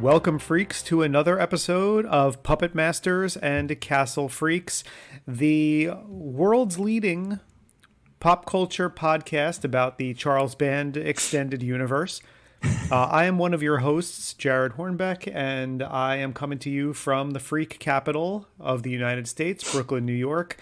Welcome, freaks, to another episode of Puppet Masters and Castle Freaks, the world's leading pop culture podcast about the Charles Band extended universe. I am one of your hosts, Jared Hornbeck, and I am coming to you from the freak capital of the United States, Brooklyn, New York.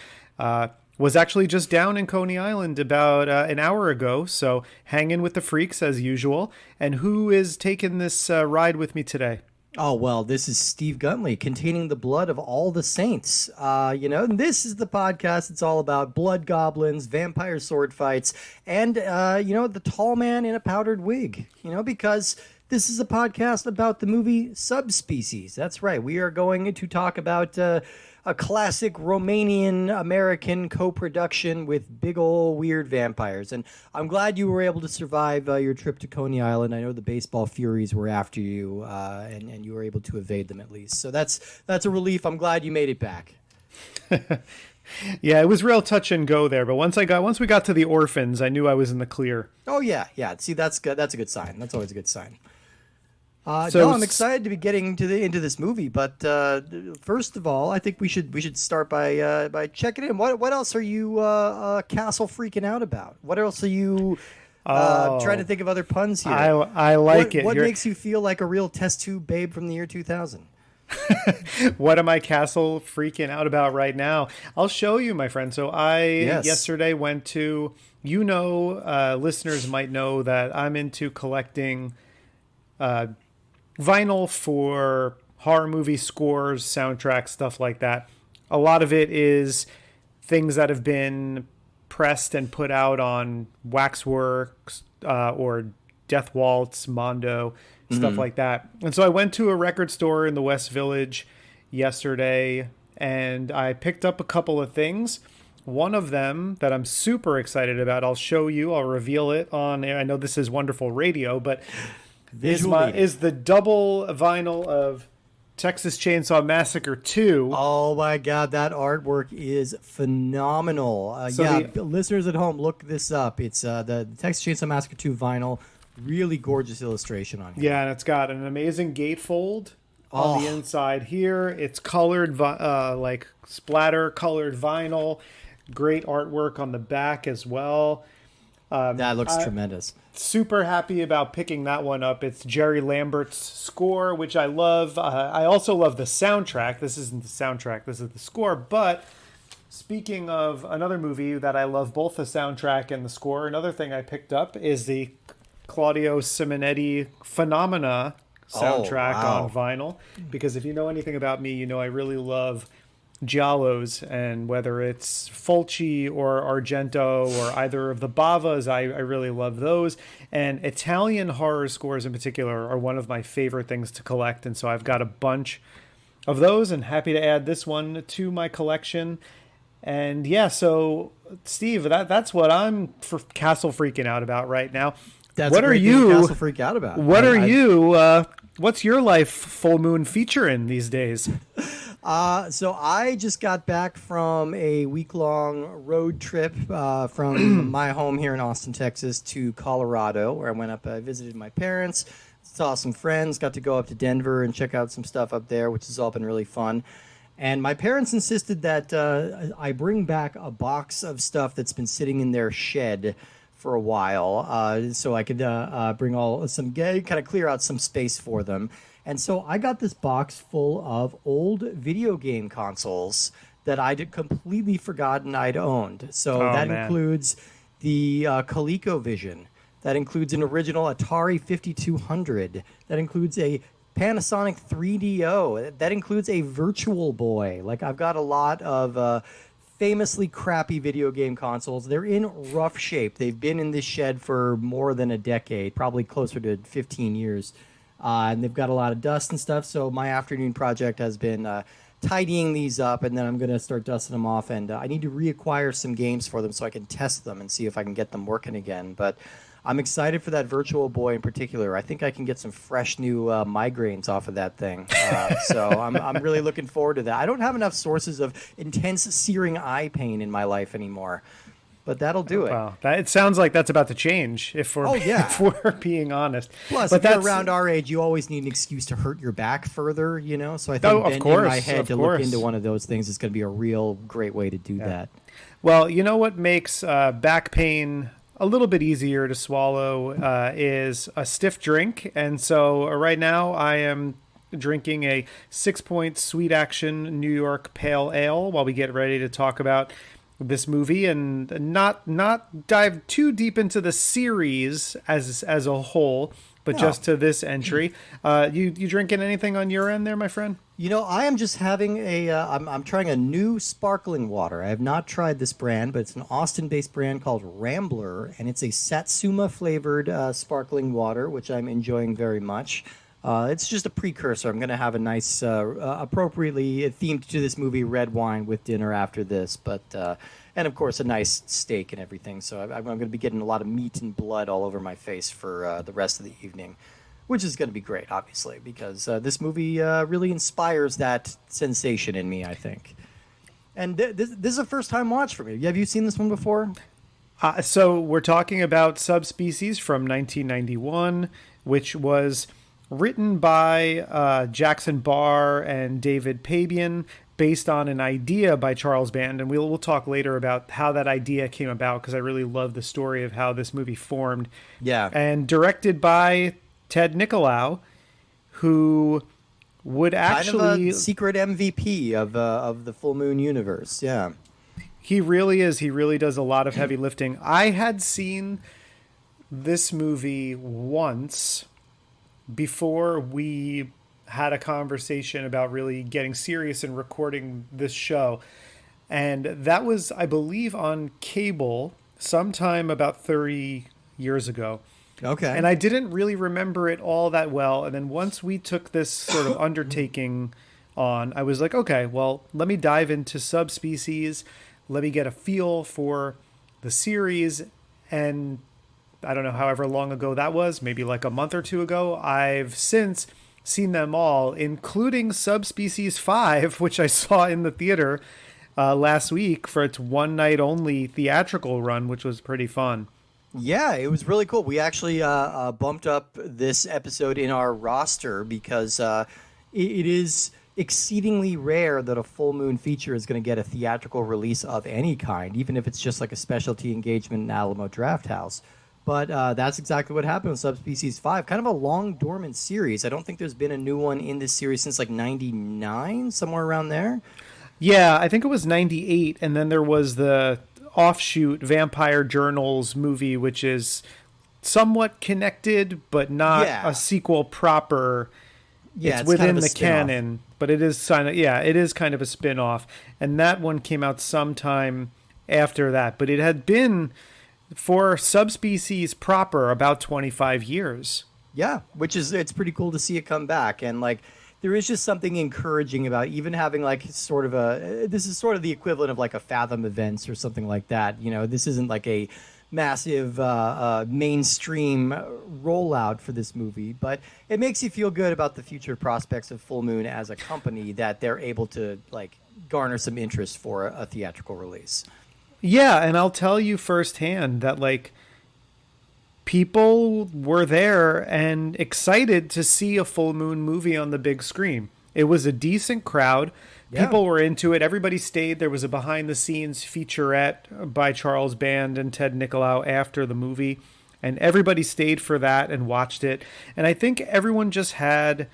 Was actually just down in Coney Island about an hour ago, so hang in with the freaks as usual. And who is taking this ride with me today? Oh, well, this is Steve Guntley, containing the blood of all the saints. And this is the podcast. It's all about blood goblins, vampire sword fights, and, the tall man in a powdered wig, because this is a podcast about the movie Subspecies. That's right. We are going to talk about a classic Romanian-American co-production with big ol' weird vampires. And I'm glad you were able to survive your trip to Coney Island. I know the baseball furies were after you, and you were able to evade them at least. So that's a relief. I'm glad you made it back. Yeah, it was real touch and go there. But once we got to the orphans, I knew I was in the clear. Oh, yeah. See, that's good. That's a good sign. That's always a good sign. I'm excited to be getting into this movie, but first of all, I think we should start by checking in. What else are you castle freaking out about? What else are you trying to think of other puns here? I like it. What makes you feel like a real test tube babe from the year 2000? What am I castle freaking out about right now? I'll show you, my friend. So yesterday went to, listeners might know that I'm into collecting vinyl for horror movie scores, soundtracks, stuff like that. A lot of it is things that have been pressed and put out on Waxworks or Death Waltz, Mondo, stuff like that. And so I went to a record store in the West Village yesterday and I picked up a couple of things. One of them that I'm super excited about, I'll show you, I'll reveal it on air. I know this is wonderful radio, but is the double vinyl of Texas Chainsaw Massacre 2. Oh my God, that artwork is phenomenal. Listeners at home, look this up. It's the Texas Chainsaw Massacre 2 vinyl. Really gorgeous illustration on here. Yeah, and it's got an amazing gatefold on the inside here. It's colored, like splatter colored vinyl. Great artwork on the back as well. That looks tremendous. Super happy about picking that one up. It's Jerry Lambert's score, which I love. I also love the soundtrack. This isn't the soundtrack, this is the score. But speaking of another movie that I love, both the soundtrack and the score, another thing I picked up is the Claudio Simonetti Phenomena soundtrack on vinyl. Because if you know anything about me, you know I really love giallos, and whether it's Fulci or Argento or either of the Bavas, I really love those. And Italian horror scores in particular are one of my favorite things to collect, and so I've got a bunch of those and happy to add this one to my collection. And yeah, so Steve, that's what I'm for castle freaking out about right now. What are you castle freak out about? What's your life full moon featuring these days? So I just got back from a week-long road trip from my home here in Austin, Texas, to Colorado, where I went up, visited my parents, saw some friends, got to go up to Denver and check out some stuff up there, which has all been really fun. And my parents insisted that I bring back a box of stuff that's been sitting in their shed for a while, so I could bring kind of clear out some space for them. And so I got this box full of old video game consoles that I'd completely forgotten I'd owned. So includes the ColecoVision. That includes an original Atari 5200. That includes a Panasonic 3DO. That includes a Virtual Boy. Like, I've got a lot of famously crappy video game consoles. They're in rough shape. They've been in this shed for more than a decade, probably closer to 15 years. And they've got a lot of dust and stuff. So my afternoon project has been tidying these up, and then I'm going to start dusting them off. And I need to reacquire some games for them so I can test them and see if I can get them working again. But I'm excited for that Virtual Boy in particular. I think I can get some fresh new migraines off of that thing. So I'm really looking forward to that. I don't have enough sources of intense searing eye pain in my life anymore. but that'll do it. Wow, it sounds like that's about to change if we're Oh, yeah. if we're being honest. Plus, but if you're around our age, you always need an excuse to hurt your back further, you know? So I think of bending course, my head of to course. look into one of those things is going to be a real great way to do that. Well, you know what makes back pain a little bit easier to swallow is a stiff drink. And so right now I am drinking a 6-point Sweet Action New York Pale Ale while we get ready to talk about this movie and not dive too deep into the series as a whole, but just to this entry. You drinking anything on your end there, my friend? You know, I am just having I'm trying a new sparkling water. I have not tried this brand, but it's an Austin-based brand called Rambler, and it's a Satsuma-flavored sparkling water, which I'm enjoying very much. It's just a precursor. I'm going to have a nice, appropriately themed to this movie, red wine with dinner after this, and of course a nice steak and everything. So I'm going to be getting a lot of meat and blood all over my face for the rest of the evening, which is going to be great, obviously, because this movie really inspires that sensation in me, I think. And this is a first-time watch for me. Have you seen this one before? So we're talking about Subspecies from 1991, which was written by Jackson Barr and David Pabian, based on an idea by Charles Band. And we'll talk later about how that idea came about, because I really love the story of how this movie formed. Yeah. And directed by Ted Nicolau, who would actually... Kind of a secret MVP of the Full Moon universe, yeah. He really is. He really does a lot of heavy lifting. I had seen this movie once before we had a conversation about really getting serious and recording this show. And that was, I believe, on cable sometime about 30 years ago. Okay. And I didn't really remember it all that well. And then once we took this sort of undertaking on, I was like, okay, well, let me dive into Subspecies. Let me get a feel for the series. And I don't know, however long ago that was, maybe like a month or two ago, I've since seen them all, including Subspecies 5, which I saw in the theater last week for its one night only theatrical run, which was pretty fun. Yeah, it was really cool. We actually bumped up this episode in our roster because it is exceedingly rare that a full moon feature is going to get a theatrical release of any kind, even if it's just like a specialty engagement in Alamo Drafthouse. But that's exactly what happened with Subspecies 5. Kind of a long dormant series. I don't think there's been a new one in this series since like 99, somewhere around there. Yeah, I think it was 98, and then there was the offshoot Vampire Journals movie, which is somewhat connected, but not a sequel proper. Yeah, it's within kind of the spin-off. canon, but it is it is kind of a spin-off. And that one came out sometime after that, but it had been for Subspecies proper about 25 years. Yeah, it's pretty cool to see it come back. And like, there is just something encouraging about even having like sort of this is sort of the equivalent of like a Fathom Events or something like that. You know, this isn't like a massive mainstream rollout for this movie, but it makes you feel good about the future prospects of Full Moon as a company, that they're able to like garner some interest for a theatrical release. Yeah, and I'll tell you firsthand that like people were there and excited to see a Full Moon movie on the big screen. It was a decent crowd. Yeah. People were into it. Everybody stayed. There was a behind-the-scenes featurette by Charles Band and Ted Nicolau after the movie, and everybody stayed for that and watched it. And I think everyone just had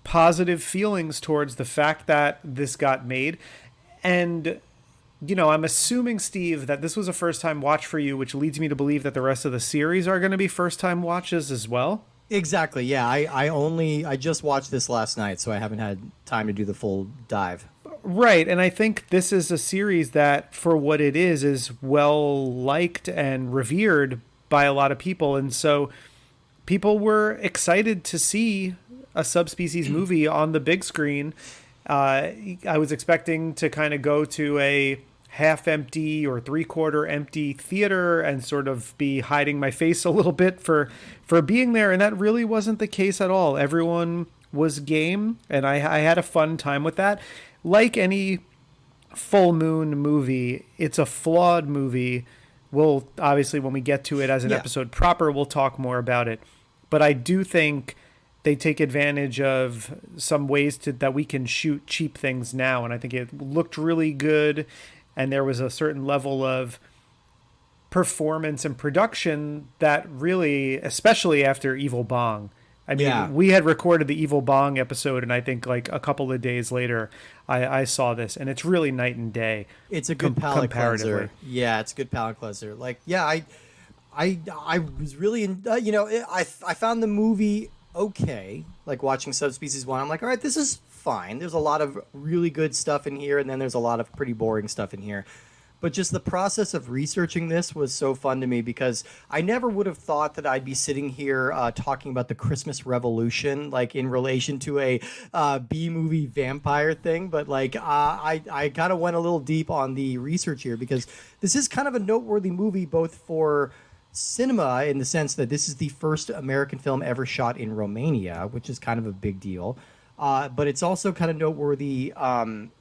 positive feelings towards the fact that this got made. And you know, I'm assuming, Steve, that this was a first-time watch for you, which leads me to believe that the rest of the series are going to be first-time watches as well. Exactly. Yeah, I just watched this last night, so I haven't had time to do the full dive. Right, and I think this is a series that, for what it is well liked and revered by a lot of people, and so people were excited to see a Subspecies movie on the big screen. I was expecting to kind of go to a half-empty or three-quarter empty theater and sort of be hiding my face a little bit for being there, and that really wasn't the case at all. Everyone was game, and I had a fun time with that. Like any Full Moon movie, it's a flawed movie, we'll obviously, when we get to it as an Yeah. episode proper, we'll talk more about it. But I do think they take advantage of some ways that we can shoot cheap things now. And I think it looked really good. And there was a certain level of performance and production that really, especially after Evil Bong. I mean, Yeah. we had recorded the Evil Bong episode, and I think like a couple of days later, I saw this, and it's really night and day. It's a good palate comparatively. cleanser. Yeah, it's a good palate cleanser. Like, yeah, I was really, I found the movie okay. Like watching Subspecies 1, I'm like, all right, this is fine. There's a lot of really good stuff in here, and then there's a lot of pretty boring stuff in here. But just the process of researching this was so fun to me because I never would have thought that I'd be sitting here talking about the Christmas Revolution, like in relation to a B-movie vampire thing. But like I kind of went a little deep on the research here because this is kind of a noteworthy movie both for cinema in the sense that this is the first American film ever shot in Romania, which is kind of a big deal. But it's also kind of noteworthy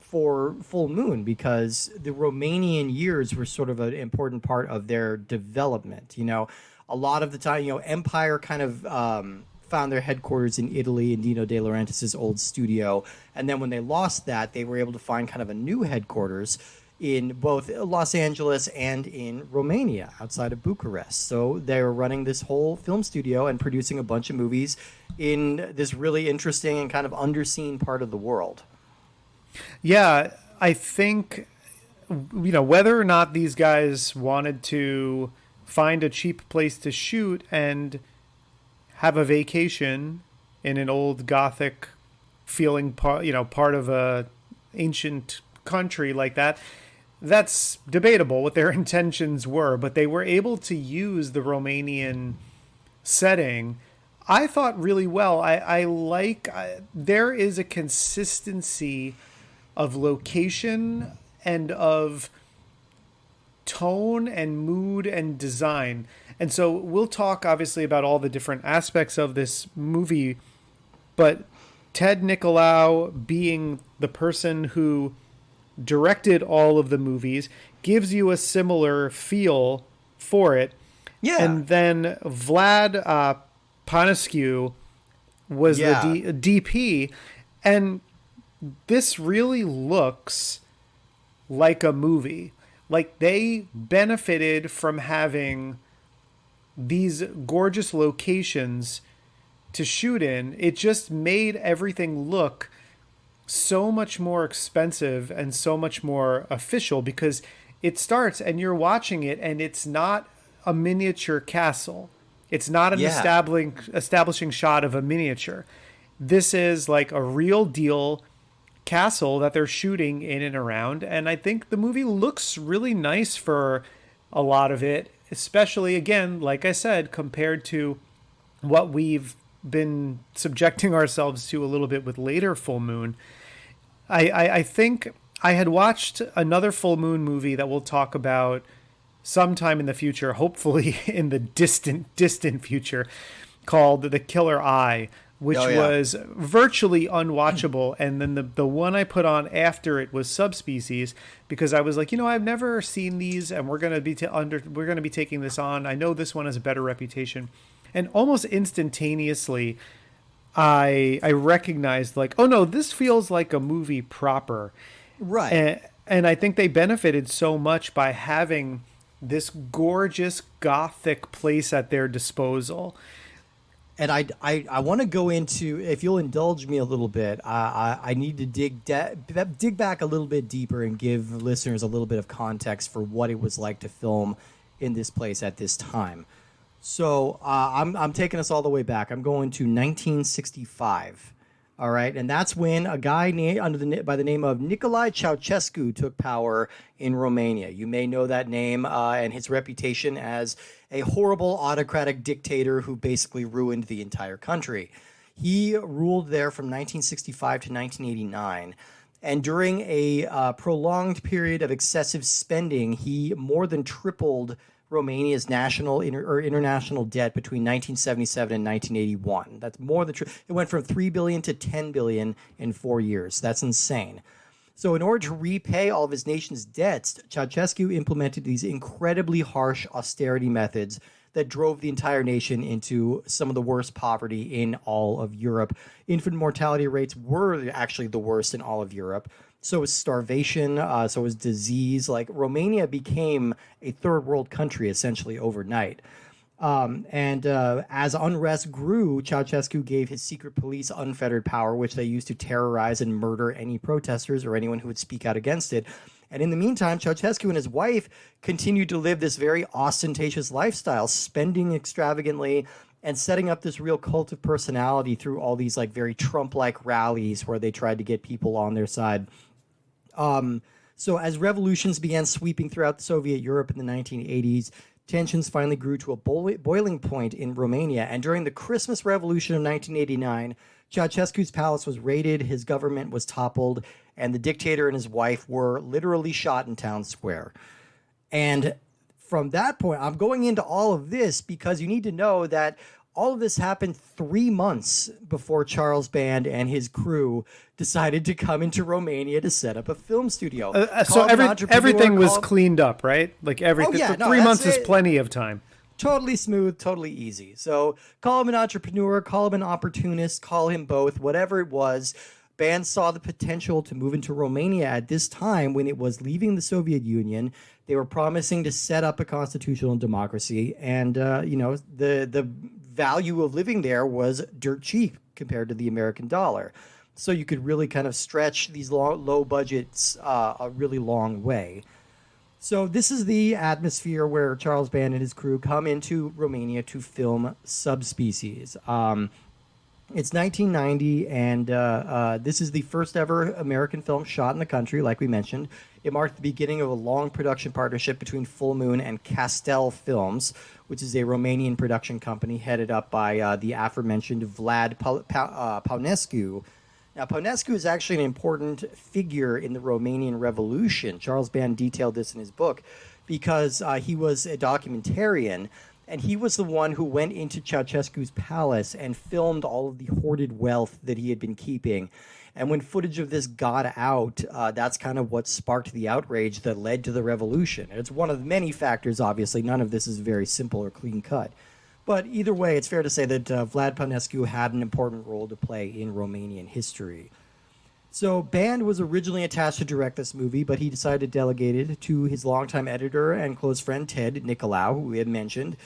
for Full Moon because the Romanian years were sort of an important part of their development. You know, a lot of the time, you know, Empire kind of found their headquarters in Italy in Dino De Laurentiis' old studio. And then when they lost that, they were able to find kind of a new headquarters in both Los Angeles and in Romania, outside of Bucharest. So they were running this whole film studio and producing a bunch of movies in this really interesting and kind of underseen part of the world. Yeah, I think, you know, whether or not these guys wanted to find a cheap place to shoot and have a vacation in an old Gothic feeling part of a ancient country like that, that's debatable what their intentions were, but they were able to use the Romanian setting, I thought, really well. There is a consistency of location and of tone and mood and design. And so we'll talk obviously about all the different aspects of this movie, but Ted Nicolau being the person who directed all of the movies gives you a similar feel for it. Yeah. And then Vlad Panescu was the DP, and this really looks like a movie. Like they benefited from having these gorgeous locations to shoot in. It just made everything look so much more expensive and so much more official because it starts and you're watching it and it's not a miniature castle. It's not an establishing shot of a miniature. This is like a real deal castle that they're shooting in and around. And I think the movie looks really nice for a lot of it, especially, again, like I said, compared to what we've been subjecting ourselves to a little bit with later Full Moon. I think I had watched another Full Moon movie that we'll talk about sometime in the future, hopefully in the distant future, called The Killer Eye, which was virtually unwatchable. And then the one I put on after it was Subspecies, because I was like, I've never seen these, and we're gonna be taking this on. I know this one has a better reputation, and almost instantaneously, I recognized like, oh no, this feels like a movie proper, right? And I think they benefited so much by having this gorgeous Gothic place at their disposal. And I want to go into, if you'll indulge me a little bit, I need to dig back a little bit deeper and give listeners a little bit of context for what it was like to film in this place at this time. So I'm taking us all the way back. I'm going to 1965. All right, and that's when a guy by the name of Nicolae Ceausescu took power in Romania. You may know that name and his reputation as a horrible autocratic dictator who basically ruined the entire country. He ruled there from 1965 to 1989. And during a prolonged period of excessive spending, he more than tripled Romania's national or international debt between 1977 and 1981. That's more than it went from $3 billion to $10 billion in 4 years. That's insane. So in order to repay all of his nation's debts, Ceausescu implemented these incredibly harsh austerity methods that drove the entire nation into some of the worst poverty in all of Europe. Infant mortality rates were actually the worst in all of Europe. So was starvation, so was disease. Like Romania became a third world country essentially overnight. As unrest grew, Ceausescu gave his secret police unfettered power, which they used to terrorize and murder any protesters or anyone who would speak out against it. And in the meantime, Ceausescu and his wife continued to live this very ostentatious lifestyle, spending extravagantly and setting up this real cult of personality through all these like very Trump-like rallies where they tried to get people on their side. So as revolutions began sweeping throughout Soviet Europe in the 1980s, tensions finally grew to a boiling point in Romania. And during the Christmas Revolution of 1989, Ceausescu's palace was raided, his government was toppled, and the dictator and his wife were literally shot in town square. And from that point, I'm going into all of this because you need to know that all of this happened 3 months before Charles Band and his crew decided to come into Romania to set up a film studio. So everything was cleaned up, right? Like everything. Oh, yeah, no, 3 months is plenty of time. Totally smooth, totally easy. So call him an entrepreneur, call him an opportunist, call him both, whatever it was. Band saw the potential to move into Romania at this time when it was leaving the Soviet Union. They were promising to set up a constitutional democracy, and the value of living there was dirt cheap compared to the American dollar. So you could really kind of stretch these low budgets a really long way. So this is the atmosphere where Charles Band and his crew come into Romania to film Subspecies. It's 1990, and this is the first ever American film shot in the country, like we mentioned. It marked the beginning of a long production partnership between Full Moon and Castel Films, which is a Romanian production company headed up by the aforementioned Vlad Paunescu. Now, Paunescu is actually an important figure in the Romanian Revolution. Charles Band detailed this in his book because he was a documentarian, and he was the one who went into Ceausescu's palace and filmed all of the hoarded wealth that he had been keeping. And when footage of this got out, that's kind of what sparked the outrage that led to the revolution. And it's one of many factors, obviously. None of this is very simple or clean cut. But either way, it's fair to say that Vlad Paunescu had an important role to play in Romanian history. So Band was originally attached to direct this movie, but he decided to delegate it to his longtime editor and close friend Ted Nicolau, who we had mentioned.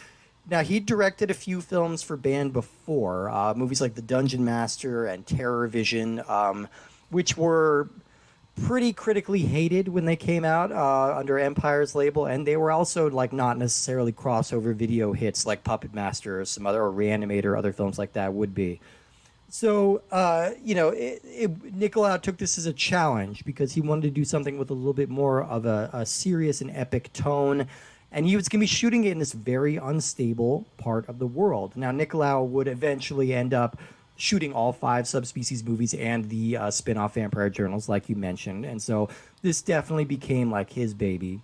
Now, he directed a few films for Band before, movies like The Dungeon Master and Terror Vision, which were pretty critically hated when they came out under Empire's label, and they were also like not necessarily crossover video hits like Puppet Master or some other, or Reanimator, other films like that would be. So, Nicolau took this as a challenge because he wanted to do something with a little bit more of a serious and epic tone, and he was going to be shooting it in this very unstable part of the world. Now, Nicolau would eventually end up shooting all 5 Subspecies movies and the spin-off Vampire Journals, like you mentioned. And so this definitely became like his baby.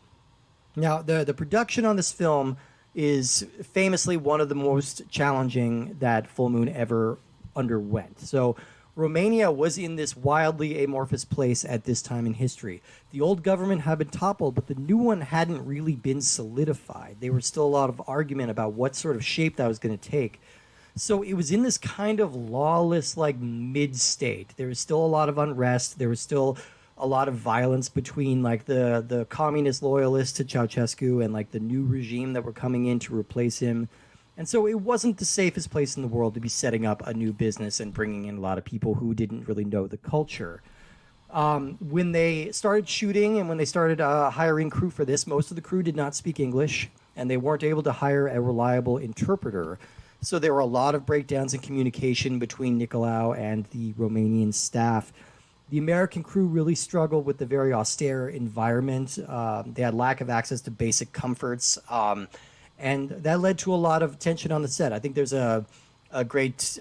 Now, the production on this film is famously one of the most challenging that Full Moon ever underwent. So Romania was in this wildly amorphous place at this time in history. The old government had been toppled, but the new one hadn't really been solidified. There was still a lot of argument about what sort of shape that was going to take. So it was in this kind of lawless, like, mid-state. There was still a lot of unrest. There was still a lot of violence between, like, the communist loyalists to Ceausescu and, like, the new regime that were coming in to replace him. And so it wasn't the safest place in the world to be setting up a new business and bringing in a lot of people who didn't really know the culture. When they started shooting and when they started hiring crew for this, most of the crew did not speak English, and they weren't able to hire a reliable interpreter. So there were a lot of breakdowns in communication between Nicolau and the Romanian staff. The American crew really struggled with the very austere environment. They had lack of access to basic comforts, and that led to a lot of tension on the set. I think there's a great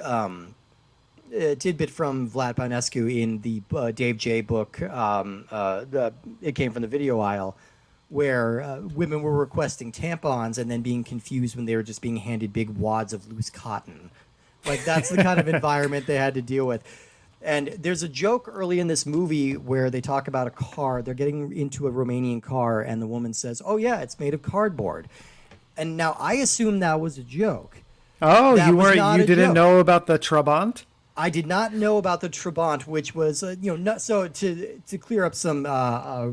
tidbit from Vlad Paunescu in the Dave J book, It Came from the Video Aisle, where women were requesting tampons and then being confused when they were just being handed big wads of loose cotton. Like, that's the kind of environment they had to deal with. And there's a joke early in this movie where they talk about a car. They're getting into a Romanian car, and the woman says, "Oh yeah, it's made of cardboard." And now I assume that was a joke. Oh, That you was weren't not you a didn't joke. know about the Trabant? I did not know about the Trabant, which was, not, so to clear up some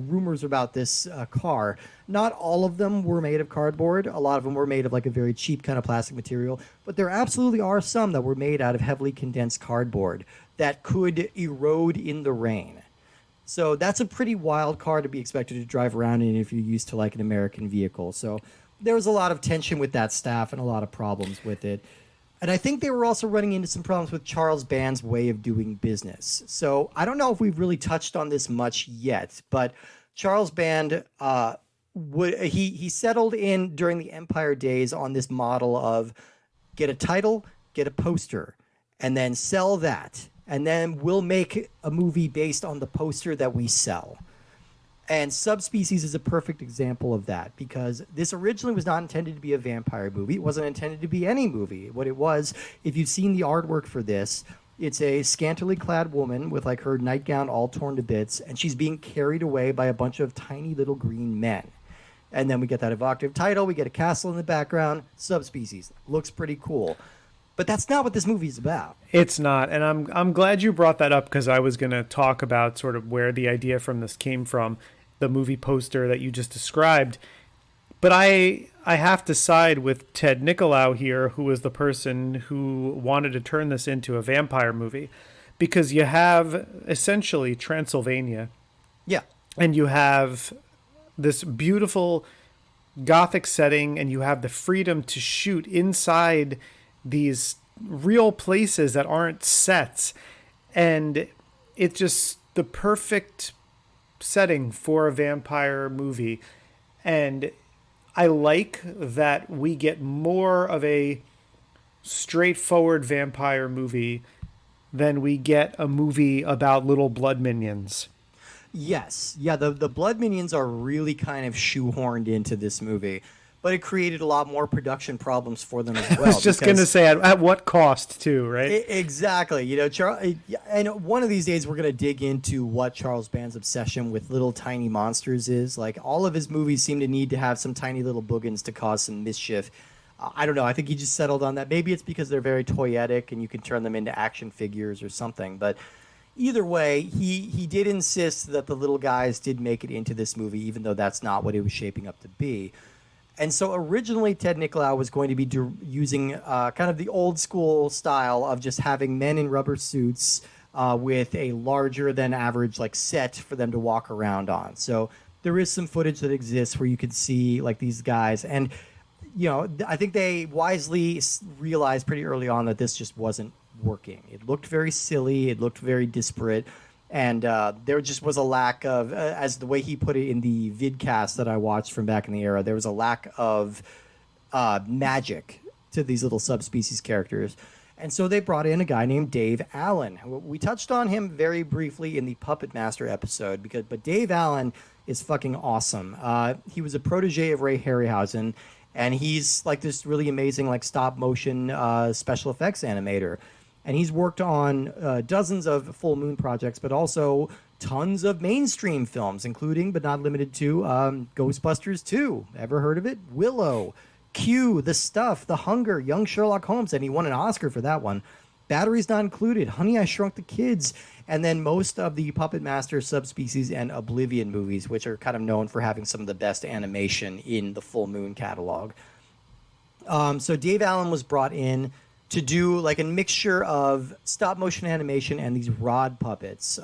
rumors about this car. Not all of them were made of cardboard. A lot of them were made of like a very cheap kind of plastic material, but there absolutely are some that were made out of heavily condensed cardboard that could erode in the rain. So that's a pretty wild car to be expected to drive around in if you're used to like an American vehicle. So there was a lot of tension with that staff and a lot of problems with it. And I think they were also running into some problems with Charles Band's way of doing business. So I don't know if we've really touched on this much yet, but Charles Band he settled in during the Empire days on this model of get a title, get a poster, and then sell that. And then we'll make a movie based on the poster that we sell. And Subspecies is a perfect example of that because this originally was not intended to be a vampire movie. It wasn't intended to be any movie. What it was, if you've seen the artwork for this, it's a scantily clad woman with like her nightgown all torn to bits, and she's being carried away by a bunch of tiny little green men. And then we get that evocative title. We get a castle in the background. Subspecies. Looks pretty cool. But that's not what this movie is about. It's not, and I'm glad you brought that up because I was going to talk about sort of where the idea from this came from, the movie poster that you just described. But I have to side with Ted Nicolau here, who was the person who wanted to turn this into a vampire movie, because you have essentially Transylvania, Yeah. and you have this beautiful Gothic setting, and you have the freedom to shoot inside these real places that aren't sets, and it's just the perfect setting for a vampire movie. And I like that we get more of a straightforward vampire movie than we get a movie about little blood minions. Yes. Yeah, the blood minions are really kind of shoehorned into this movie. But it created a lot more production problems for them as well. I was just going to say, at what cost, too, right? Exactly. And one of these days we're going to dig into what Charles Band's obsession with little tiny monsters is. Like, all of his movies seem to need to have some tiny little boogans to cause some mischief. I don't know. I think he just settled on that. Maybe it's because they're very toyetic and you can turn them into action figures or something. But either way, he did insist that the little guys did make it into this movie, even though that's not what it was shaping up to be. And so originally Ted Nicolau was going to be using kind of the old school style of just having men in rubber suits with a larger than average like set for them to walk around on. So there is some footage that exists where you could see like these guys. And, I think they wisely realized pretty early on that this just wasn't working. It looked very silly. It looked very disparate. And there just was a lack of, as the way he put it in the vidcast that I watched from back in the era, there was a lack of magic to these little subspecies characters. And so they brought in a guy named Dave Allen. We touched on him very briefly in the Puppet Master episode, but Dave Allen is fucking awesome. He was a protege of Ray Harryhausen, and he's like this really amazing like stop motion special effects animator. And he's worked on dozens of full moon projects, but also tons of mainstream films, including, but not limited to, Ghostbusters 2. Ever heard of it? Willow, Q, The Stuff, The Hunger, Young Sherlock Holmes, and he won an Oscar for that one. Batteries Not Included, Honey, I Shrunk the Kids, and then most of the Puppet Master, Subspecies, and Oblivion movies, which are kind of known for having some of the best animation in the full moon catalog. So Dave Allen was brought in to do like a mixture of stop motion animation and these rod puppets.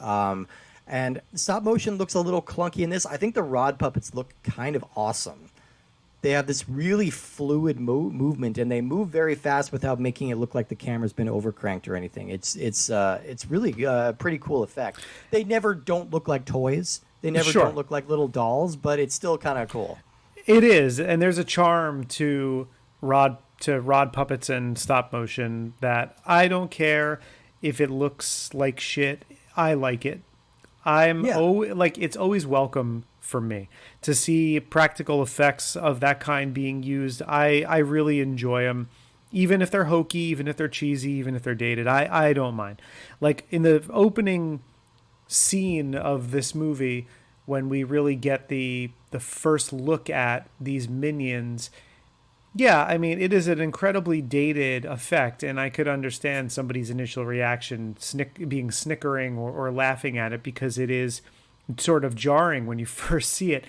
And stop motion looks a little clunky in this. I think the rod puppets look kind of awesome. They have this really fluid movement, and they move very fast without making it look like the camera's been overcranked or anything. It's really a pretty cool effect. They never don't look like toys. They never don't look like little dolls, but it's still kind of cool. It is, and there's a charm to rod puppets and stop motion that I don't care if it looks like shit. I like it. It's always welcome for me to see practical effects of that kind being used. I really enjoy them. even if they're hokey, even if they're cheesy, even if they're dated. I don't mind. Like in the opening scene of this movie, when we really get the first look at these minions, yeah, I mean, it is an incredibly dated effect, and I could understand somebody's initial reaction being snickering or laughing at it, because it is sort of jarring when you first see it.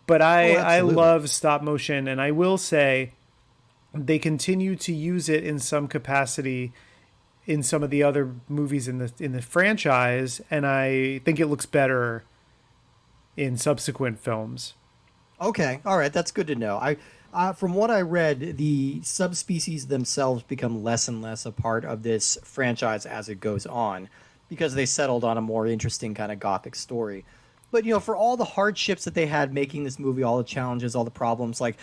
But I love stop motion, and I will say they continue to use it in some capacity in some of the other movies in the franchise, and I think it looks better in subsequent films. Okay, all right, that's good to know. From what I read, the subspecies themselves become less and less a part of this franchise as it goes on, because they settled on a more interesting kind of gothic story. But for all the hardships that they had making this movie, all the challenges, all the problems, like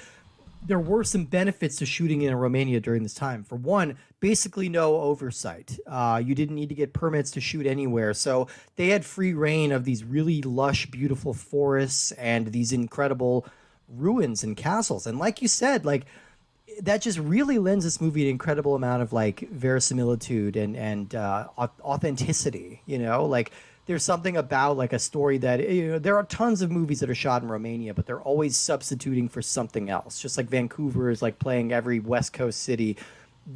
there were some benefits to shooting in Romania during this time. For one, basically no oversight. You didn't need to get permits to shoot anywhere. So they had free reign of these really lush, beautiful forests and these incredible ruins and castles. And like you said, like that just really lends this movie an incredible amount of like verisimilitude and authenticity. Like there's something about like a story that there are tons of movies that are shot in Romania, but they're always substituting for something else. Just like Vancouver is like playing every West Coast city,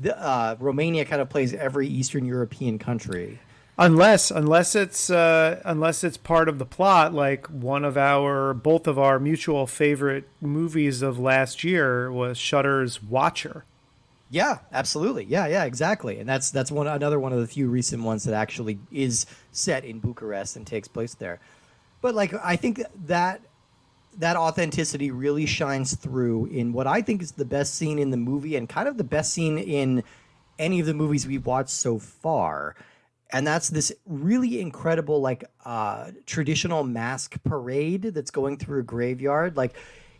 Romania kind of plays every Eastern European country. Unless it's part of the plot, like both of our mutual favorite movies of last year was Shudder's Watcher. Yeah, absolutely. Yeah, exactly. And that's another one of the few recent ones that actually is set in Bucharest and takes place there. But like I think that authenticity really shines through in what I think is the best scene in the movie, and kind of the best scene in any of the movies we've watched so far. And that's this really incredible, like, traditional mask parade that's going through a graveyard. Like,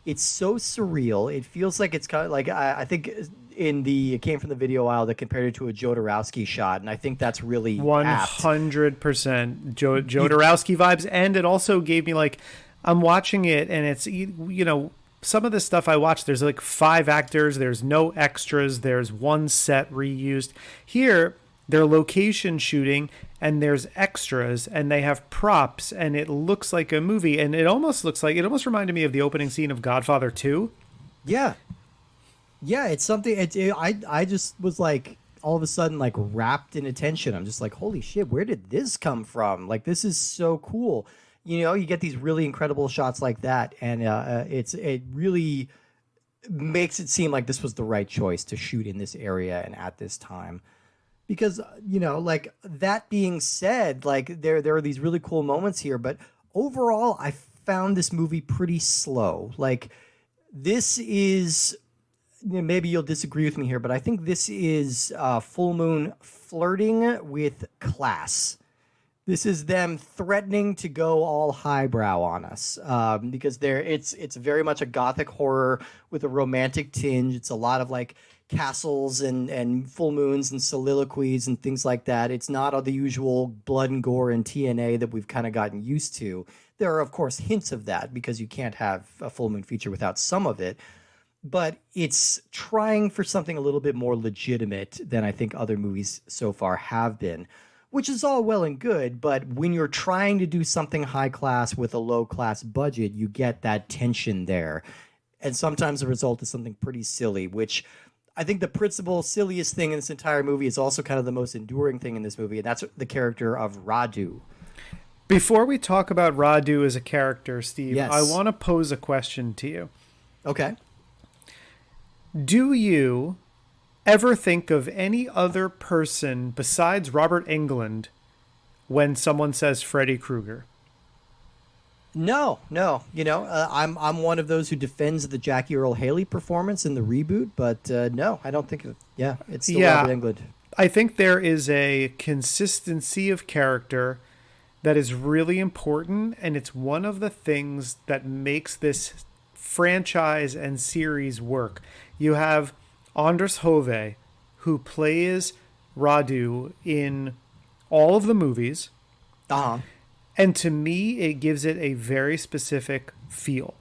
it's so surreal. It feels like it's kind of like, I think it came from the video aisle that compared it to a Jodorowsky shot. And I think that's really 100% Jodorowsky vibes. And it also gave me like, I'm watching it and it's, some of the stuff I watched, there's like 5 actors, there's no extras, there's one set reused. Here, they're location shooting and there's extras and they have props and it looks like a movie, and it almost reminded me of the opening scene of Godfather 2. Yeah, it's something. I just was like all of a sudden like wrapped in attention. I'm just like, holy shit, where did this come from? Like, this is so cool. You get these really incredible shots like that, and it really makes it seem like this was the right choice to shoot in this area and at this time. Because, like, that being said, like, there are these really cool moments here, but overall, I found this movie pretty slow. Like, this is, maybe you'll disagree with me here, but I think this is Full Moon flirting with class. This is them threatening to go all highbrow on us, because it's very much a gothic horror with a romantic tinge. It's a lot of, like, castles and full moons and soliloquies and things like that. It's not all the usual blood and gore and TNA that we've kind of gotten used to. There are, of course, hints of that because you can't have a full moon feature without some of it. But it's trying for something a little bit more legitimate than I think other movies so far have been, which is all well and good. But when you're trying to do something high class with a low class budget, you get that tension there. And sometimes the result is something pretty silly, which I think the principal silliest thing in this entire movie is also kind of the most enduring thing in this movie, and that's the character of Radu. Before we talk about Radu as a character, Steve, yes. I want to pose a question to you. Okay. Do you ever think of any other person besides Robert Englund when someone says Freddy Krueger? No. I'm one of those who defends the Jackie Earle Haley performance in the reboot, but no, I don't think. It's still Robert Englund. I think there is a consistency of character that is really important, and it's one of the things that makes this franchise and series work. You have Anders Hove, who plays Radu in all of the movies. Uh-huh. And to me, it gives it a very specific feel.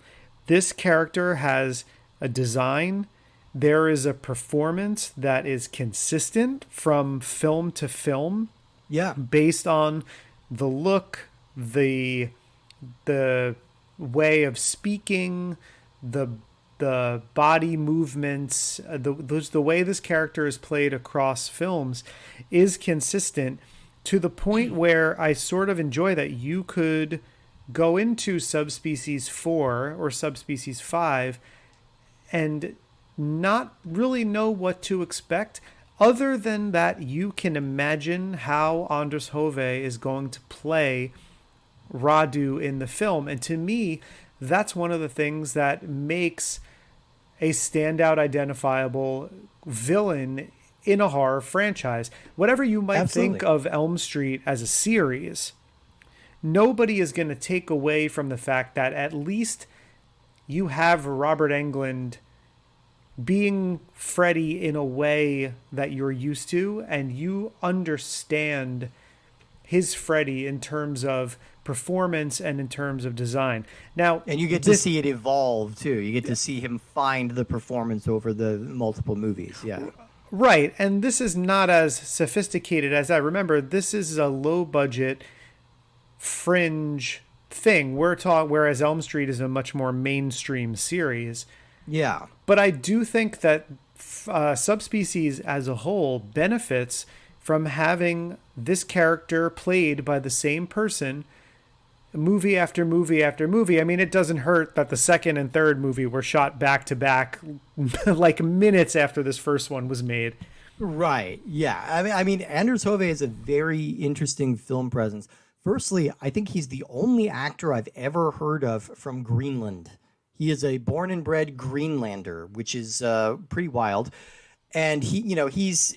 This character has a design there is a performance that is consistent from film to film Yeah. based on the look, the way of speaking, the body movements, the way this character is played across films is consistent to the point where I sort of enjoy that you could go into Subspecies 4 or Subspecies 5 and not really know what to expect, other than that you can imagine how Anders Hove is going to play Radu in the film. And to me, that's one of the things that makes a standout, identifiable villain in a horror franchise. Whatever you might Absolutely. think of Elm Street as a series, nobody is going to take away from the fact that at least you have Robert Englund being Freddy in a way that you're used to, and you understand his Freddy in terms of performance and in terms of design. Now, And you get to see it evolve too. You get to see him find the performance over the multiple movies. Yeah. right, and this is not as sophisticated as I remember. This is a low budget fringe thing. Whereas Elm Street is a much more mainstream series. Yeah. But I do think that Subspecies as a whole benefits from having this character played by the same person movie after movie after movie. I mean, it doesn't hurt that the second and third movie were shot back to back like minutes after this first one was made. Right. Yeah. I mean, Anders Hove is a very interesting film presence. Firstly, I think he's the only actor I've ever heard of from Greenland. He is a born and bred Greenlander, which is pretty wild. And he's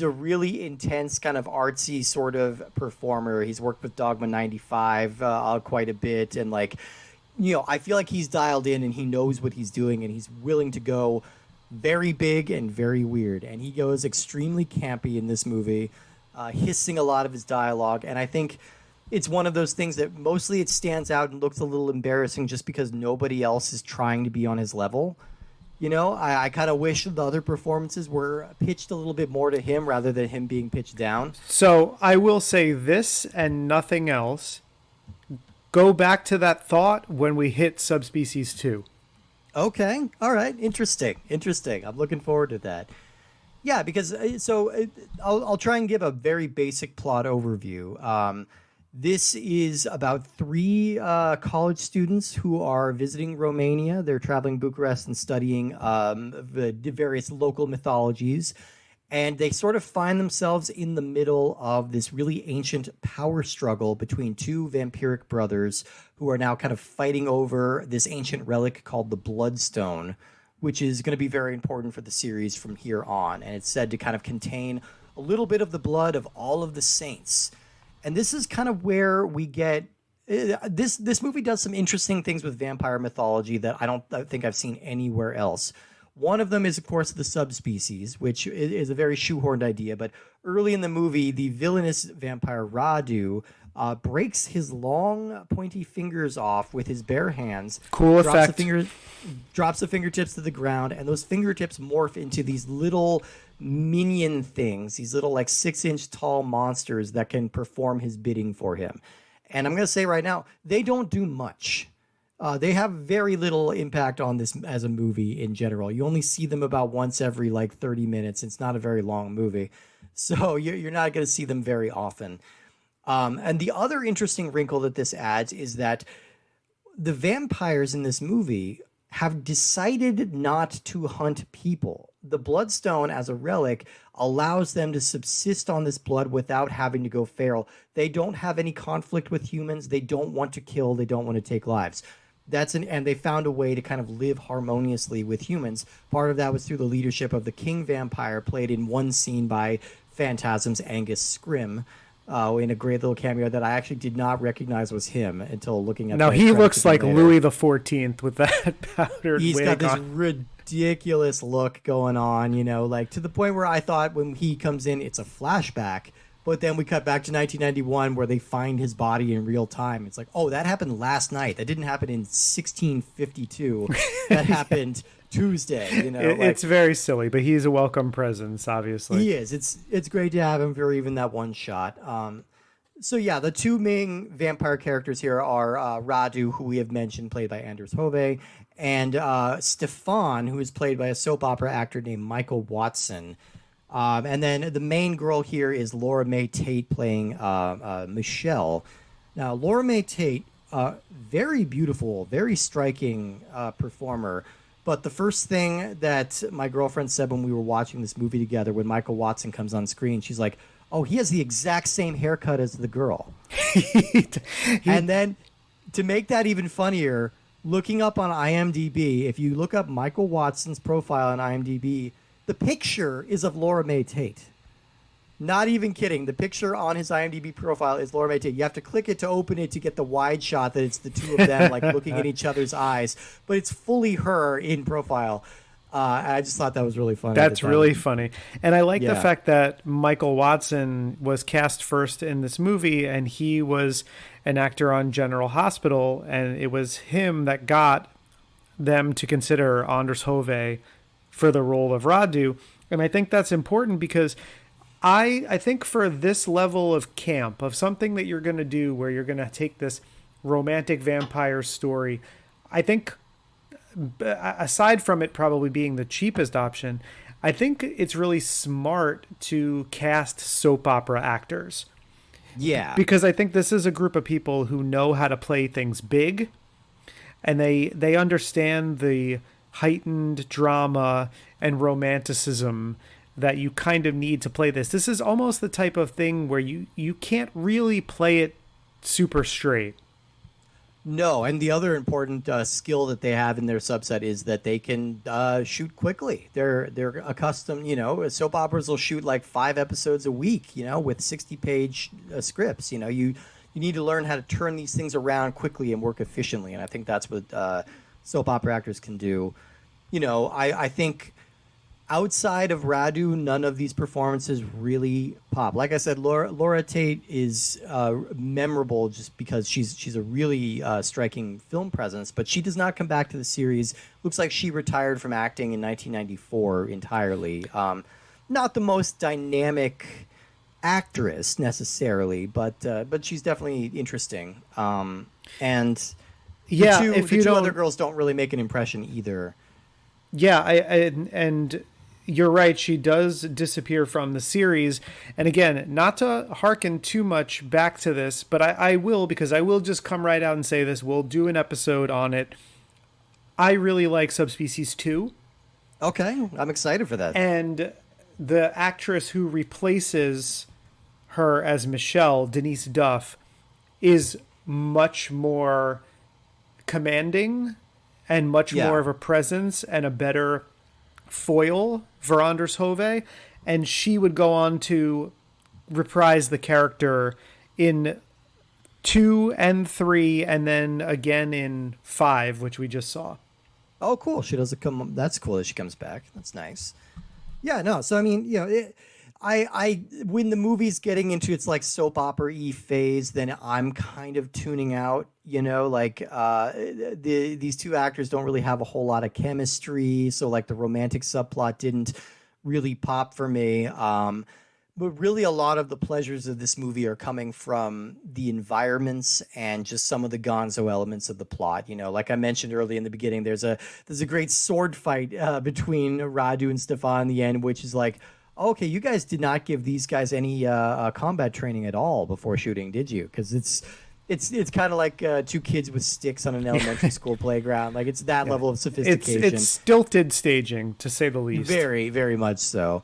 a really intense kind of artsy sort of performer. He's worked with Dogma 95 quite a bit. And I feel like he's dialed in and he knows what he's doing and he's willing to go very big and very weird. And he goes extremely campy in this movie, hissing a lot of his dialogue. And I think it's one of those things that mostly it stands out and looks a little embarrassing just because nobody else is trying to be on his level. I kind of wish the other performances were pitched a little bit more to him rather than him being pitched down. So I will say this and nothing else. Go back to that thought when we hit Subspecies 2. Okay. All right. Interesting. I'm looking forward to that. Yeah, because I'll try and give a very basic plot overview. This is about three college students who are visiting Romania. They're traveling Bucharest and studying the various local mythologies. And they sort of find themselves in the middle of this really ancient power struggle between two vampiric brothers who are now kind of fighting over this ancient relic called the Bloodstone, which is going to be very important for the series from here on. And it's said to kind of contain a little bit of the blood of all of the saints. And this is kind of where we get this movie does some interesting things with vampire mythology that I think I've seen anywhere else. One of them is, of course, the subspecies, which is a very shoehorned idea. But early in the movie, the villainous vampire Radu breaks his long, pointy fingers off with his bare hands. Cool effect. Drops the fingertips to the ground, and those fingertips morph into these little minion things, these little 6-inch tall monsters that can perform his bidding for him. And I'm going to say right now, they don't do much. They have very little impact on this as a movie in general. You only see them about once every 30 minutes. It's not a very long movie. So you're not going to see them very often. And the other interesting wrinkle that this adds is that the vampires in this movie have decided not to hunt people. The Bloodstone as a relic allows them to subsist on this blood without having to go feral. They don't have any conflict with humans. They don't want to kill. They don't want to take lives. And they found a way to kind of live harmoniously with humans. Part of that was through the leadership of the king vampire, played in one scene by Phantasm's Angus Scrim, in a great little cameo that I actually did not recognize was him until looking at. Now he looks like Louis XIV with that powdered wig. He's got this ridiculous look going on, to the point where I thought when he comes in, it's a flashback. But then we cut back to 1991 where they find his body in real time. It's like, oh, that happened last night. That didn't happen in 1652. That happened Tuesday. It's very silly, but he's a welcome presence, obviously. He is. It's great to have him for even that one shot. So yeah, the two main vampire characters here are Radu, who we have mentioned, played by Anders Hove, and Stefan, who is played by a soap opera actor named Michael Watson. And then the main girl here is Laura Mae Tate playing Michelle. Now, Laura Mae Tate, very beautiful, very striking performer. But the first thing that my girlfriend said when we were watching this movie together, when Michael Watson comes on screen, she's like, "Oh, he has the exact same haircut as the girl." And then to make that even funnier, looking up on IMDb, if you look up Michael Watson's profile on IMDb, the picture is of Laura Mae Tate. Not even kidding. The picture on his IMDb profile is Laura Mae Tate. You have to click it to open it to get the wide shot that it's the two of them like looking in each other's eyes. But it's fully her in profile. I just thought that was really funny. That's really funny. And I like the fact that Michael Watson was cast first in this movie, and he was an actor on General Hospital, and it was him that got them to consider Anders Hove for the role of Radu. And I think that's important because I think for this level of camp, of something that you're going to do where you're going to take this romantic vampire story, I think aside from it probably being the cheapest option, I think it's really smart to cast soap opera actors. Yeah. Because I think this is a group of people who know how to play things big, and they understand the heightened drama and romanticism that you kind of need to play this. This is almost the type of thing where you can't really play it super straight. No, and the other important skill that they have in their subset is that they can shoot quickly. They're accustomed, soap operas will shoot like 5 episodes a week, with 60-page scripts. You need to learn how to turn these things around quickly and work efficiently, and I think that's what soap opera actors can do. I think outside of Radu, none of these performances really pop. Like I said, Laura Tate is memorable just because she's a really striking film presence, but she does not come back to the series. Looks like she retired from acting in 1994 entirely. Not the most dynamic actress necessarily, but she's definitely interesting. And the two other girls don't really make an impression either. Yeah, and you're right, she does disappear from the series. And again, not to hearken too much back to this, but I will, because I will just come right out and say this. We'll do an episode on it. I really like Subspecies 2. Okay, I'm excited for that. And the actress who replaces her as Michelle, Denise Duff, is much more commanding and much more of a presence and a better foil for Anders Hove, and she would go on to reprise the character in 2 and 3, and then again in 5, which we just saw. Oh, cool! She doesn't come. That's cool that she comes back. That's nice. Yeah, no. So I mean, I when the movie's getting into its like soap opera-y phase, then I'm kind of tuning out. These two actors don't really have a whole lot of chemistry, so like the romantic subplot didn't really pop for me. But really, a lot of the pleasures of this movie are coming from the environments and just some of the gonzo elements of the plot. Like I mentioned early in the beginning, there's a great sword fight between Radu and Stefan in the end, which is like, okay, you guys did not give these guys any combat training at all before shooting, did you? Because it's kind of like two kids with sticks on an elementary school playground. Like, it's that level of sophistication. It's stilted staging, to say the least. Very, very much so.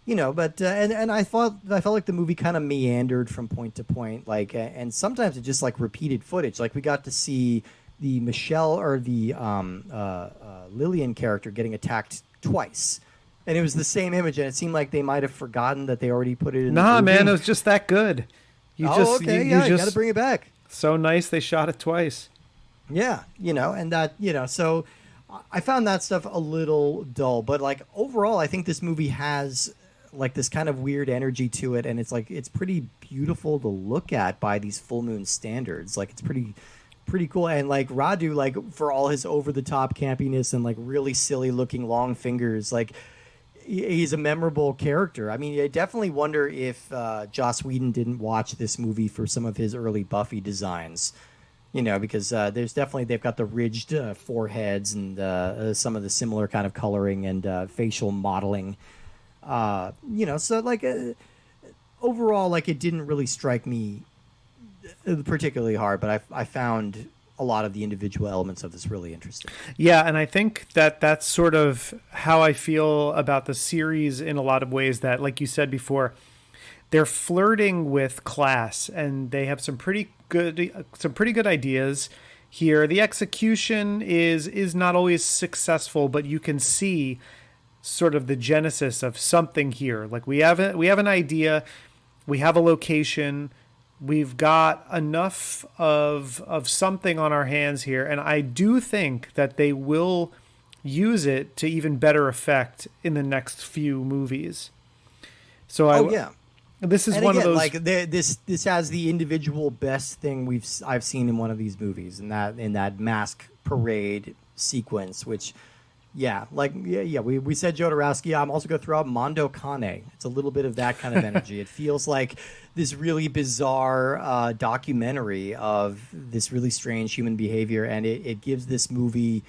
But and I felt like the movie kind of meandered from point to point, like, and sometimes it just like repeated footage. Like, we got to see the Michelle or the Lillian character getting attacked twice. And it was the same image, and it seemed like they might have forgotten that they already put it in the movie. Man, it was just that good. You got to bring it back. So nice they shot it twice. Yeah, and that, so I found that stuff a little dull. But, like, overall, I think this movie has, like, this kind of weird energy to it, and it's, like, it's pretty beautiful to look at by these full moon standards. Like, it's pretty pretty cool. And like Radu, like for all his over the top campiness and like really silly looking long fingers, like he's a memorable character. I mean, I definitely wonder if Joss Whedon didn't watch this movie for some of his early Buffy designs. Because there's definitely they've got the ridged foreheads and some of the similar kind of coloring and facial modeling. So like overall, like it didn't really strike me particularly hard, but I found a lot of the individual elements of this really interesting. Yeah, and I think that that's sort of how I feel about the series in a lot of ways. That, like you said before, they're flirting with class, and they have some pretty good ideas here. The execution is not always successful, but you can see sort of the genesis of something here. Like we have an idea, we have a location, we've got enough of something on our hands here, and I do think that they will use it to even better effect in the next few movies. So yeah. This is and one again, of those. Like this has the individual best thing I've seen in one of these movies, in that mask parade sequence, which, yeah, we said Jodorowsky. I'm also going to throw out Mondo Kane. It's a little bit of that kind of energy. It feels like this really bizarre documentary of this really strange human behavior, and it gives this movie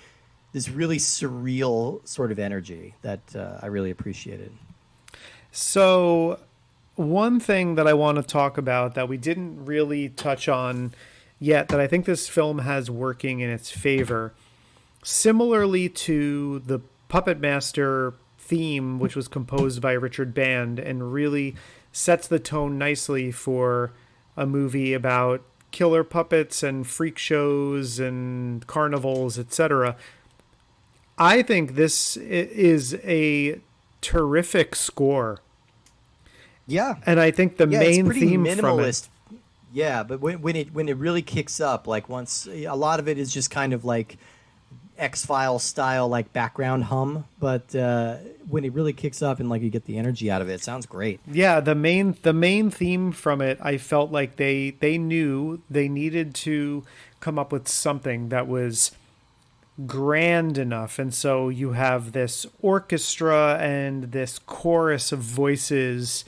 this really surreal sort of energy that I really appreciated. So, one thing that I want to talk about that we didn't really touch on yet, that I think this film has working in its favor, similarly to the Puppet Master theme, which was composed by Richard Band and really sets the tone nicely for a movie about killer puppets and freak shows and carnivals, etc. I think this is a terrific score. Yeah, and I think the main theme minimalist. from it. Yeah, but when it really kicks up, like once a lot of it is just kind of like X-Files style, like background hum. But when it really kicks up and like you get the energy out of it, it sounds great. Yeah, the main theme from it, I felt like they knew they needed to come up with something that was grand enough, and so you have this orchestra and this chorus of voices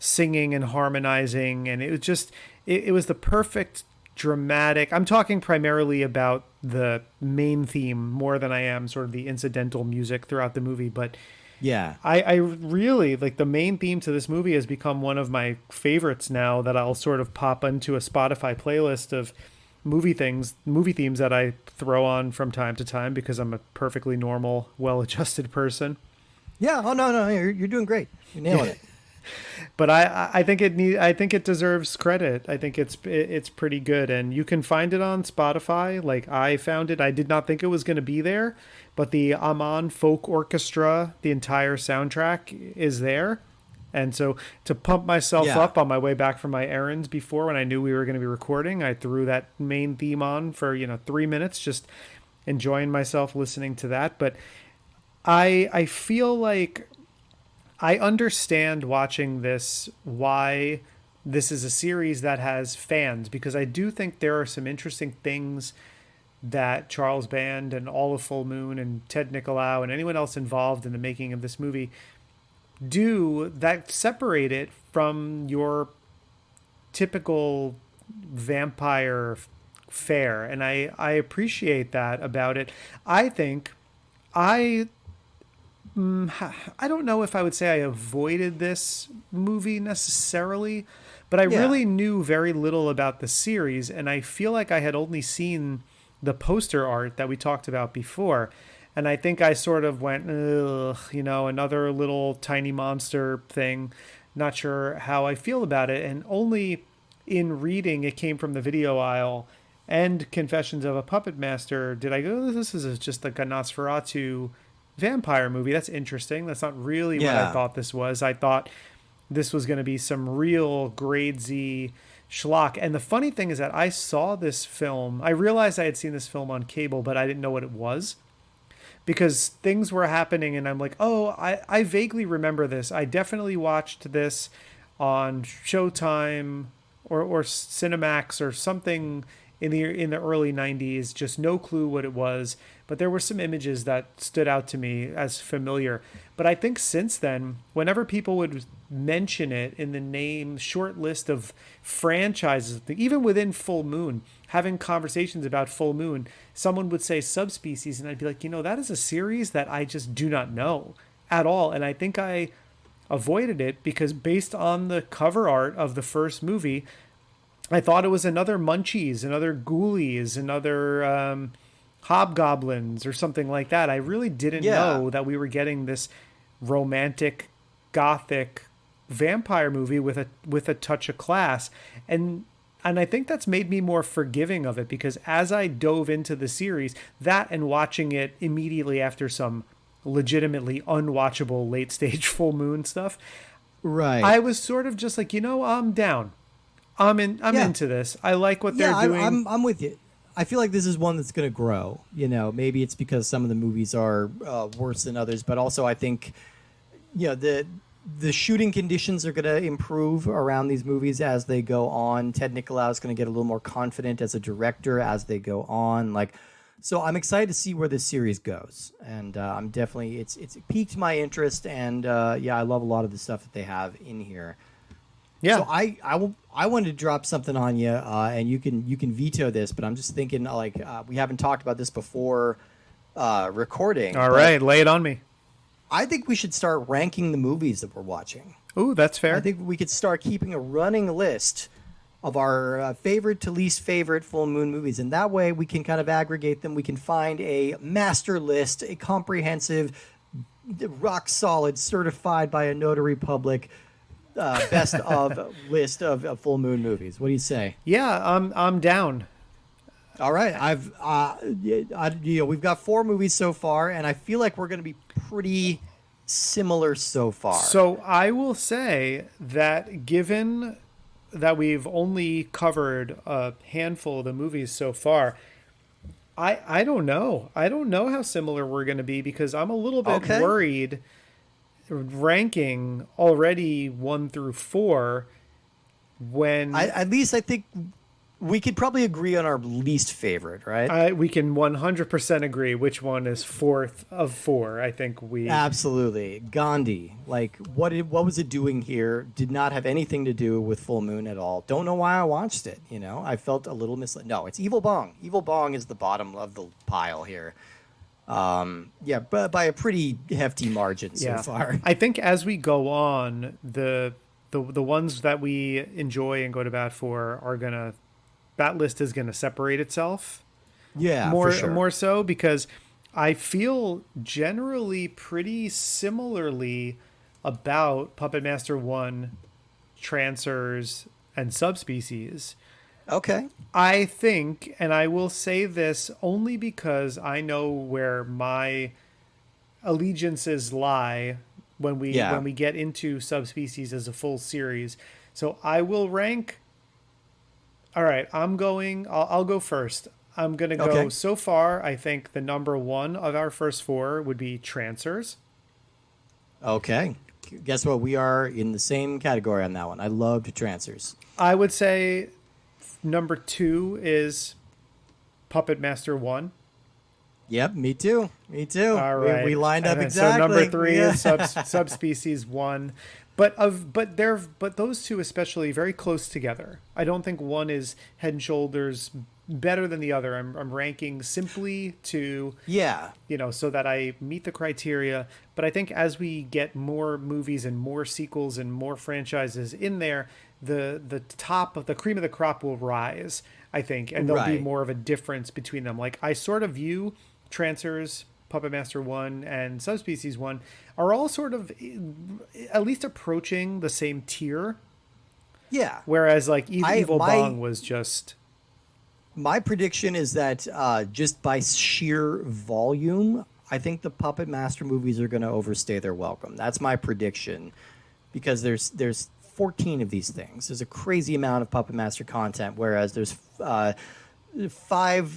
singing and harmonizing, and it was just it was the perfect dramatic. I'm talking primarily about the main theme more than I am sort of the incidental music throughout the movie, but yeah, I really like the main theme to this movie has become one of my favorites now, that I'll sort of pop into a Spotify playlist of movie themes that I throw on from time to time because I'm a perfectly normal, well-adjusted person. Yeah. Oh no, you're doing great. You're nailing it. But I think it deserves credit. I think it's pretty good, and you can find it on Spotify. Like I found it. I did not think it was going to be there, but the Amman Folk Orchestra, the entire soundtrack is there. And so to pump myself up on my way back from my errands before, when I knew we were going to be recording, I threw that main theme on for 3 minutes, just enjoying myself listening to that. But I feel like I understand watching this why this is a series that has fans, because I do think there are some interesting things that Charles Band and Olive Full Moon and Ted Nicolau and anyone else involved in the making of this movie do that separate it from your typical vampire fare. And I appreciate that about it. I think I don't know if I would say I avoided this movie necessarily, but I really knew very little about the series, and I feel like I had only seen the poster art that we talked about before. And I think I sort of went, ugh, another little tiny monster thing. Not sure how I feel about it. And only in reading It Came from the Video Aisle and Confessions of a Puppet Master did I go, this is just like a Nosferatu vampire movie. That's interesting. That's not really what I thought this was. I thought this was going to be some real grade Z schlock. And the funny thing is that I saw this film. I realized I had seen this film on cable, but I didn't know what it was, because things were happening and I'm like, oh, I vaguely remember this. I definitely watched this on Showtime or Cinemax or something in the early 90s, just no clue what it was, but there were some images that stood out to me as familiar. But I think since then, whenever people would mention it in the name short list of franchises, even within Full Moon, having conversations about Full Moon, someone would say Subspecies, and I'd be like, that is a series that I just do not know at all. And I think I avoided it because based on the cover art of the first movie, I thought it was another Munchies, another Ghoulies, another Hobgoblins or something like that. I really didn't know that we were getting this romantic, gothic vampire movie with a touch of class. And I think that's made me more forgiving of it, because as I dove into the series, that and watching it immediately after some legitimately unwatchable late stage Full Moon stuff, right, I was sort of just like, I'm down. I'm into this. I like what they're doing. I'm with you. I feel like this is one that's going to grow. Maybe it's because some of the movies are worse than others, but also I think, the shooting conditions are going to improve around these movies as they go on. Ted Nicolau is going to get a little more confident as a director as they go on. So I'm excited to see where this series goes, and I'm definitely it's piqued my interest, and I love a lot of the stuff that they have in here. Yeah. So I wanted to drop something on you, and you can veto this, but I'm just thinking we haven't talked about this before recording. All right, lay it on me. I think we should start ranking the movies that we're watching. Ooh, that's fair. I think we could start keeping a running list of our favorite to least favorite Full Moon movies, and that way we can kind of aggregate them. We can find a master list, a comprehensive, rock solid, certified by a notary public best of list of Full Moon movies. What do you say? Yeah, I'm down. All right, we've got 4 movies so far, and I feel like we're going to be pretty similar so far. So I will say that given that we've only covered a handful of the movies so far, I don't know. I don't know how similar we're going to be, because I'm a little bit worried ranking already 1 through 4 when at least I think we could probably agree on our least favorite, right? We can 100% agree which one is 4th of 4. I think we absolutely Gandhi. What was it doing here? Did not have anything to do with Full Moon at all. Don't know why I watched it. I felt a little misled. No, it's Evil Bong. Evil Bong is the bottom of the pile here. But by a pretty hefty margin so far. I think as we go on, the ones that we enjoy and go to bat for are that list is gonna separate itself. Yeah, more for sure. More so, because I feel generally pretty similarly about Puppet Master 1, Trancers, and Subspecies. Okay. I think, and I will say this only because I know where my allegiances lie when we get into Subspecies as a full series. So I will rank. All right, I'll go first. I'm going to go so far. I think the number 1 of our first 4 would be Trancers. Okay. Guess what? We are in the same category on that one. I loved Trancers. I would say number 2 is Puppet Master 1. Yep, me too. All right. We lined up exactly. So number 3 is Subspecies 1. But those two especially very close together. I don't think one is head and shoulders better than the other. I'm ranking simply to so that I meet the criteria. But I think as we get more movies and more sequels and more franchises in there, the top of the cream of the crop will rise, I think, and there'll be more of a difference between them. I sort of view Trancers, Puppet Master 1, and Subspecies 1 are all sort of at least approaching the same tier. Yeah. Whereas Evil Bong was just... My prediction is that just by sheer volume, I think the Puppet Master movies are going to overstay their welcome. That's my prediction, because there's 14 of these things. There's a crazy amount of Puppet Master content, whereas there's 5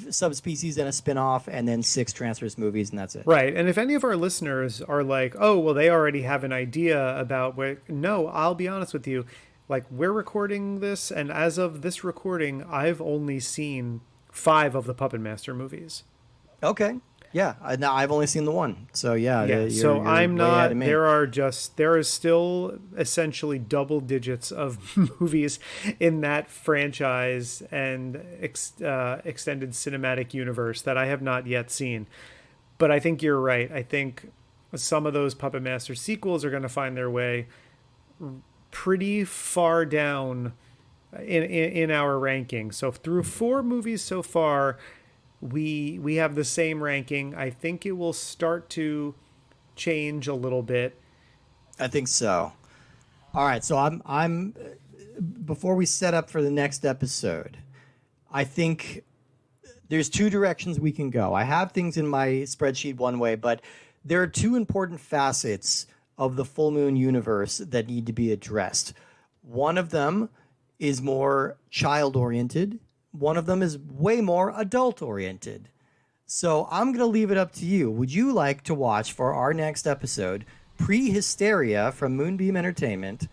Subspecies and a spin-off, and then 6 Trancers movies, and that's it. Right. And if any of our listeners are like, oh, well, they already have an idea about where... No, I'll be honest with you. We're recording this, and as of this recording, I've only seen 5 of the Puppet Master movies. Okay. Yeah. Now I've only seen the one. So yeah. Yeah. You're I'm way ahead not. of me. There is still essentially double digits of movies in that franchise and extended cinematic universe that I have not yet seen. But I think you're right. I think some of those Puppet Master sequels are going to find their way pretty far down in our ranking. So through 4 movies so far, we have the same ranking. I think it will start to change a little bit. I think so. All right. So I'm before we set up for the next episode, I think there's 2 directions we can go. I have things in my spreadsheet one way, but there are 2 important facets of the full moon universe that need to be addressed. One of them is more child oriented. One of them is way more adult oriented. So I'm going to leave it up to you. Would you like to watch for our next episode Pre-Hysteria from Moonbeam Entertainment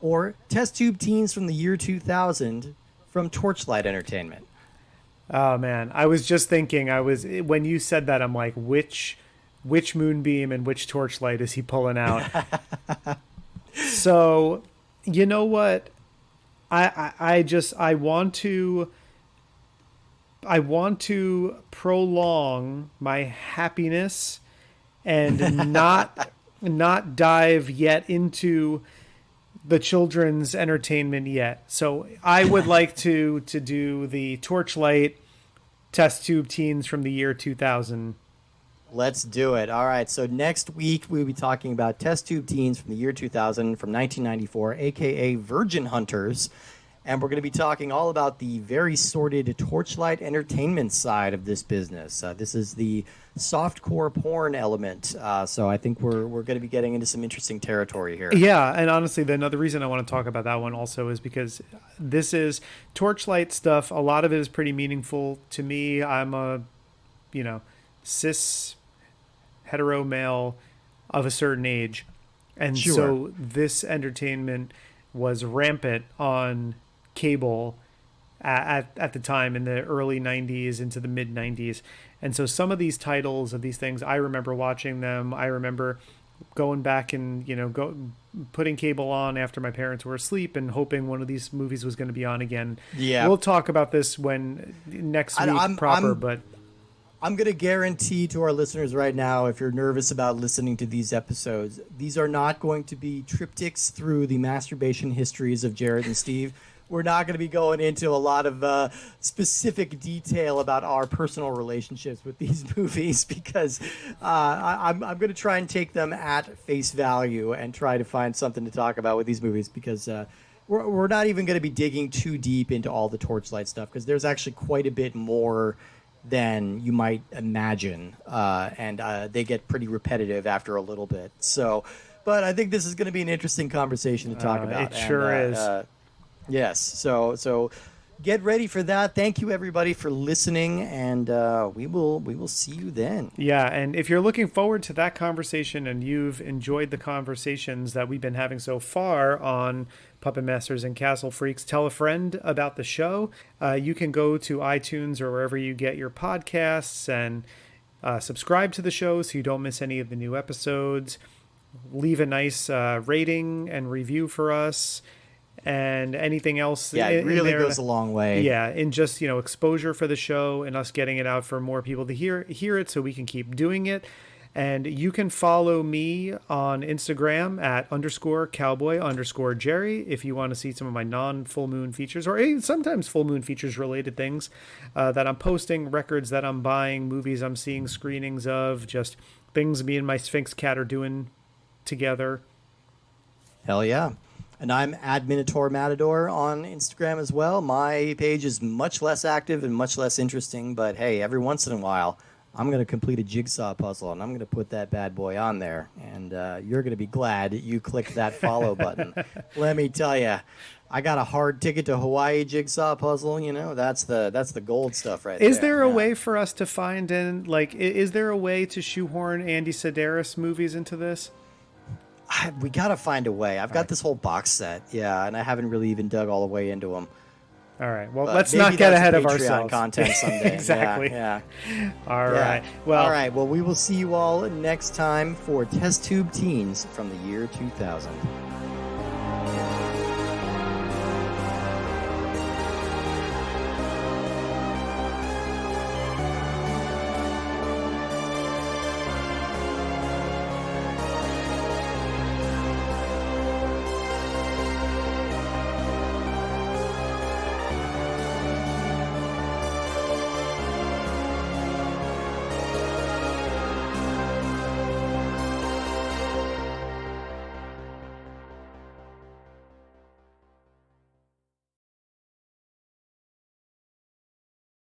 or Test Tube Teens from the year 2000 from Torchlight Entertainment? Oh man, I was just thinking. When you said that, I'm like, which Moonbeam and which Torchlight is he pulling out? So, you know what? I want to prolong my happiness and not dive yet into the children's entertainment yet. So I would like to do the Torchlight Test Tube Teens from the year 2000. Let's do it. All right. So next week we'll be talking about Test Tube Teens from the year 2000 from 1994, aka Virgin Hunters. And we're going to be talking all about the very sordid Torchlight Entertainment side of this business. This is the softcore porn element. So I think we're going to be getting into some interesting territory here. Yeah, and honestly, another reason I want to talk about that one also is because this is Torchlight stuff. A lot of it is pretty meaningful to me. I'm a, cis hetero male of a certain age. And Sure. So this entertainment was rampant on cable at the time in the early 90s into the mid 90s. And so some of these titles of these things, I remember watching them. I remember going back and, putting cable on after my parents were asleep and hoping one of these movies was going to be on again. Yeah. We'll talk about this next week proper, but I'm going to guarantee to our listeners right now, if you're nervous about listening to these episodes, these are not going to be triptychs through the masturbation histories of Jared and Steve. We're not going to be going into a lot of specific detail about our personal relationships with these movies because I'm going to try and take them at face value and try to find something to talk about with these movies because we're not even going to be digging too deep into all the Torchlight stuff because there's actually quite a bit more than you might imagine, and they get pretty repetitive after a little bit. So, but I think this is going to be an interesting conversation to talk about. It sure is. Yes. So get ready for that. Thank you everybody for listening, and we will see you then. Yeah, and if you're looking forward to that conversation and you've enjoyed the conversations that we've been having so far on Puppet Masters and Castle Freaks, tell a friend about the show. You can go to iTunes or wherever you get your podcasts and subscribe to the show so you don't miss any of the new episodes. Leave a nice rating and review for us. And anything else. Yeah, it really goes a long way. Yeah, in just, exposure for the show and us getting it out for more people to hear it so we can keep doing it. And you can follow me on Instagram at _cowboy_Jerry if you want to see some of my non-full moon features or sometimes full moon features related things that I'm posting, records that I'm buying, movies I'm seeing screenings of, just things me and my Sphinx cat are doing together. Hell yeah. And I'm Adminitor Matador on Instagram as well. My page is much less active and much less interesting, but hey, every once in a while, I'm going to complete a jigsaw puzzle, and I'm going to put that bad boy on there. And you're going to be glad you clicked that follow button. Let me tell you, I got a hard ticket to Hawaii jigsaw puzzle. That's the gold stuff right there. Is there a way for us to find is there a way to shoehorn Andy Sedaris movies into this? We got to find a way. I've got this whole box set, and I haven't really even dug all the way into them. All right. Well, But let's maybe not get that's ahead of Patreon ourselves. content someday. Exactly. Yeah. All Yeah. right. Well, all right. Well, we will see you all next time for Test Tube Teens from the year 2000.